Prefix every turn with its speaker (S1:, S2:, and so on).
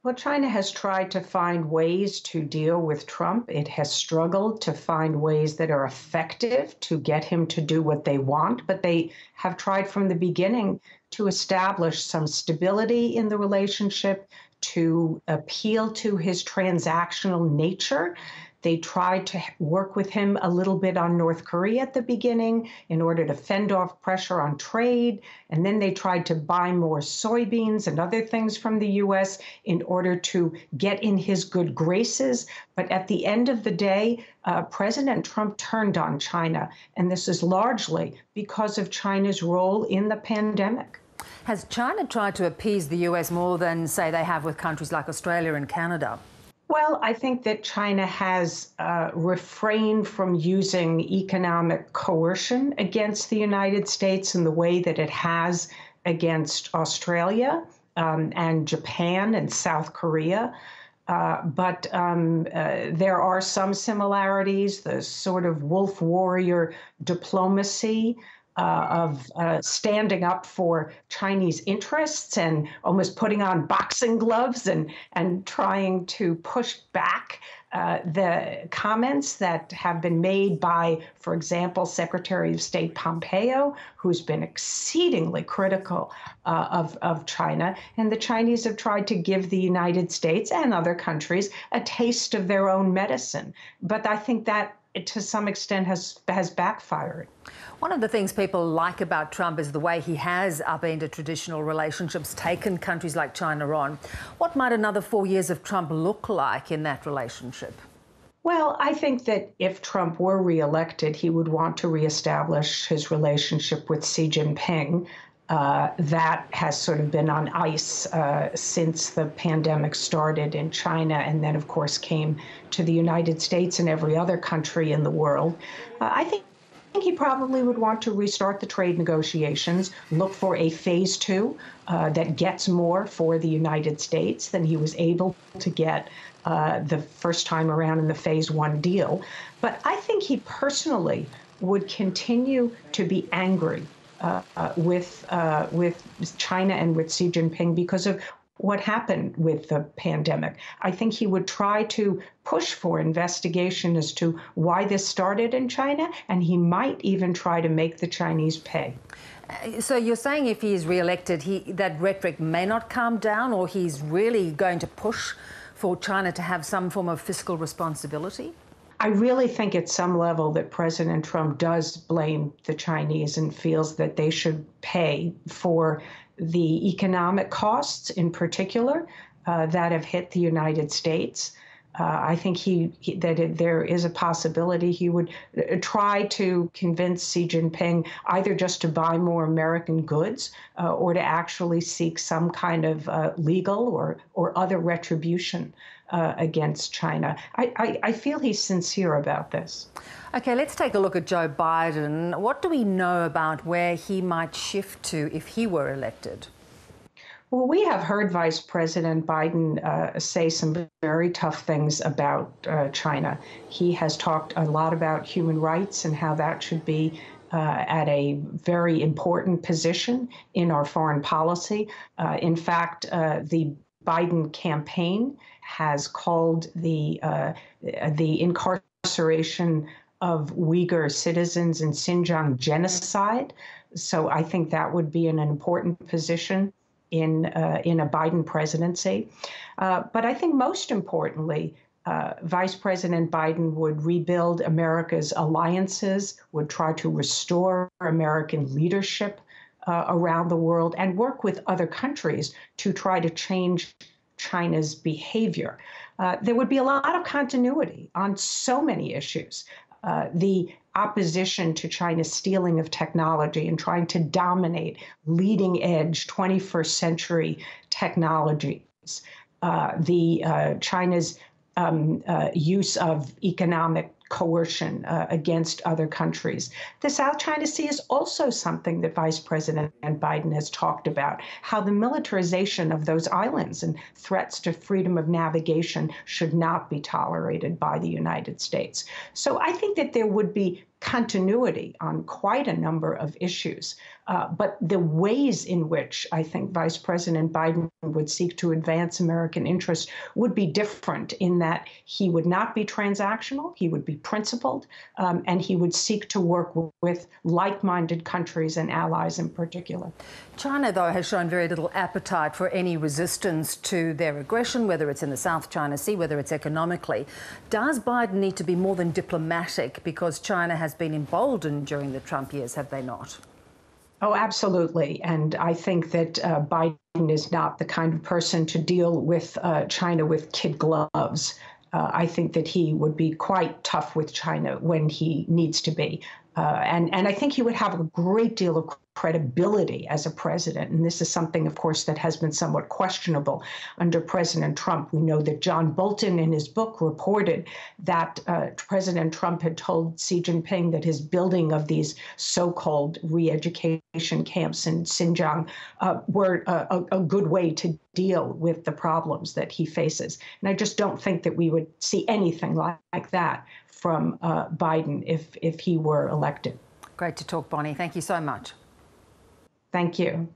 S1: Well, China has tried to find ways to deal with Trump. It has struggled to find ways that are effective to get him to do what they want, but they have tried from the beginning to establish some stability in the relationship, to appeal to his transactional nature. They tried to work with him a little bit on North Korea at the beginning in order to fend off pressure on trade. And then they tried to buy more soybeans and other things from the US in order to get in his good graces. But at the end of the day, President Trump turned on China. And this is largely because of China's role in the pandemic.
S2: Has China tried to appease the US more than, say, they have with countries like Australia and Canada?
S1: Well, I think that China has refrained from using economic coercion against the United States in the way that it has against Australia and Japan and South Korea. But there are some similarities, the sort of wolf warrior diplomacy of standing up for Chinese interests and almost putting on boxing gloves and trying to push back the comments that have been made by, for example, Secretary of State Pompeo, who's been exceedingly critical of China. And the Chinese have tried to give the United States and other countries a taste of their own medicine. But I think that to some extent has backfired.
S2: One of the things people like about Trump is the way he has upended traditional relationships, taken countries like China on. What might another 4 years of Trump look like in that relationship?
S1: Well, I think that if Trump were reelected, he would want to reestablish his relationship with Xi Jinping. That has sort of been on ice since the pandemic started in China and then, of course, came to the United States and every other country in the world. I think he probably would want to restart the trade negotiations, look for a phase two that gets more for the United States than he was able to get the first time around in the phase one deal. But I think he personally would continue to be angry with China and with Xi Jinping because of what happened with the pandemic. I think he would try to push for investigation as to why this started in China, and he might even try to make the Chinese pay.
S2: So you're saying if he is re-elected, that rhetoric may not calm down, or he's really going to push for China to have some form of fiscal responsibility?
S1: I really think at some level that President Trump does blame the Chinese and feels that they should pay for the economic costs in particular that have hit the United States. I think there is a possibility he would try to convince Xi Jinping either just to buy more American goods or to actually seek some kind of legal or other retribution against China. I feel he's sincere about this.
S2: OK, let's take a look at Joe Biden. What do we know about where he might shift to if he were elected?
S1: Well, we have heard Vice President Biden say some very tough things about China. He has talked a lot about human rights and how that should be at a very important position in our foreign policy. In fact, the Biden campaign has called the incarceration of Uyghur citizens in Xinjiang genocide. So I think that would be an important position in a Biden presidency. But I think most importantly, Vice President Biden would rebuild America's alliances, would try to restore American leadership around the world and work with other countries to try to change China's behavior. There would be a lot of continuity on so many issues. The opposition to China's stealing of technology and trying to dominate leading edge 21st century technologies, China's use of economic coercion against other countries. The South China Sea is also something that Vice President Biden has talked about, how the militarization of those islands and threats to freedom of navigation should not be tolerated by the United States. So I think that there would be continuity on quite a number of issues. But the ways in which I think Vice President Biden would seek to advance American interests would be different in that he would not be transactional, he would be principled, and he would seek to work with like-minded countries and allies in particular.
S2: China, though, has shown very little appetite for any resistance to their aggression, whether it's in the South China Sea, whether it's economically. Does Biden need to be more than diplomatic because China has been emboldened during the Trump years, have they not?
S1: Oh, absolutely. And I think that Biden is not the kind of person to deal with China with kid gloves. I think that he would be quite tough with China when he needs to be. And I think he would have a great deal of credibility as a president. And this is something, of course, that has been somewhat questionable under President Trump. We know that John Bolton in his book reported that President Trump had told Xi Jinping that his building of these so-called re-education camps in Xinjiang were a good way to deal with the problems that he faces. And I just don't think that we would see anything like that from Biden if he were elected.
S2: Great to talk, Bonnie. Thank you so much.
S1: Thank you.